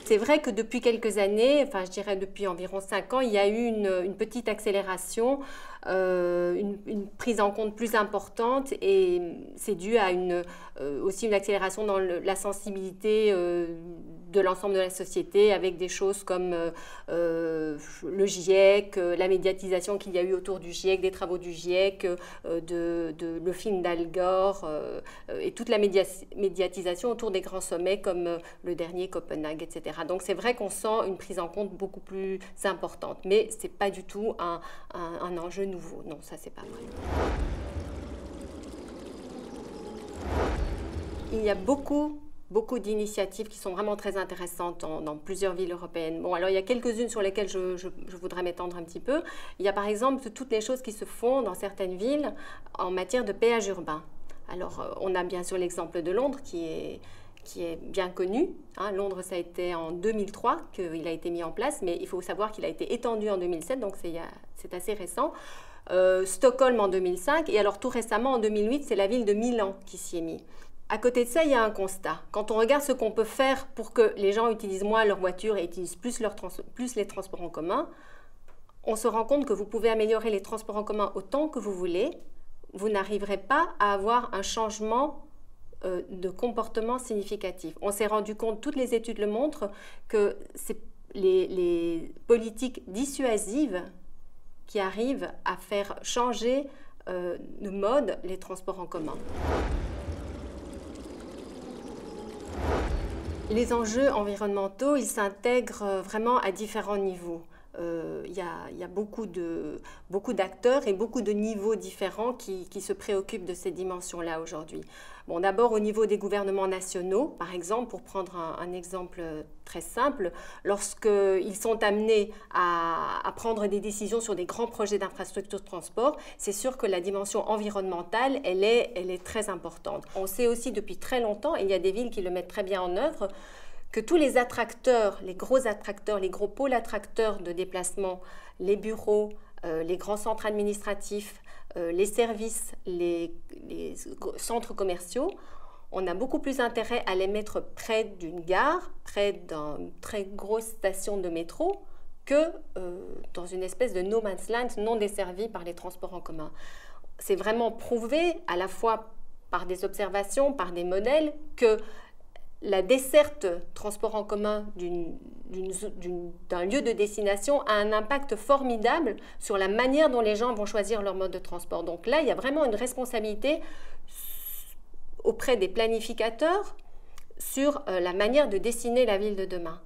C'est vrai que depuis quelques années, enfin je dirais depuis environ 5 ans, il y a eu une petite accélération, une prise en compte plus importante et c'est dû à aussi une accélération dans la sensibilité de l'ensemble de la société avec des choses comme le GIEC, la médiatisation qu'il y a eu autour du GIEC, des travaux du GIEC, le film d'Al Gore et toute la médiatisation autour des grands sommets comme le dernier Copenhague, etc. Donc c'est vrai qu'on sent une prise en compte beaucoup plus importante, mais ce n'est pas du tout un enjeu nouveau. Non, ça c'est pas vrai. Il y a beaucoup d'initiatives qui sont vraiment très intéressantes dans plusieurs villes européennes. Bon, alors il y a quelques-unes sur lesquelles je voudrais m'étendre un petit peu. Il y a par exemple toutes les choses qui se font dans certaines villes en matière de péage urbain. Alors on a bien sûr l'exemple de Londres qui est bien connu. Hein. Londres, ça a été en 2003 qu'il a été mis en place, mais il faut savoir qu'il a été étendu en 2007, donc c'est assez récent. Stockholm en 2005, et alors tout récement en 2008, c'est la ville de Milan qui s'y est mise. À côté de ça, il y a un constat. Quand on regarde ce qu'on peut faire pour que les gens utilisent moins leur voiture et utilisent plus les transports en commun, on se rend compte que vous pouvez améliorer les transports en commun autant que vous voulez. Vous n'arriverez pas à avoir un changement de comportement significatif. On s'est rendu compte, toutes les études le montrent, que c'est les politiques dissuasives qui arrivent à faire changer de mode les transports en commun. Les enjeux environnementaux, ils s'intègrent vraiment à différents niveaux. Il y a beaucoup d'acteurs et beaucoup de niveaux différents qui se préoccupent de ces dimensions-là aujourd'hui. Bon, d'abord au niveau des gouvernements nationaux, par exemple, pour prendre un exemple très simple, lorsqu'ils sont amenés à prendre des décisions sur des grands projets d'infrastructures de transport, c'est sûr que la dimension environnementale, elle est très importante. On sait aussi depuis très longtemps, et il y a des villes qui le mettent très bien en œuvre, que tous les attracteurs, les gros pôles attracteurs de déplacement, les bureaux, les grands centres administratifs, les services, les centres commerciaux, on a beaucoup plus intérêt à les mettre près d'une gare, près d'une très grosse station de métro, que dans une espèce de no man's land non desservie par les transports en commun. C'est vraiment prouvé, à la fois par des observations, par des modèles, que la desserte transport en commun d'un lieu de destination a un impact formidable sur la manière dont les gens vont choisir leur mode de transport. Donc là, il y a vraiment une responsabilité auprès des planificateurs sur la manière de dessiner la ville de demain.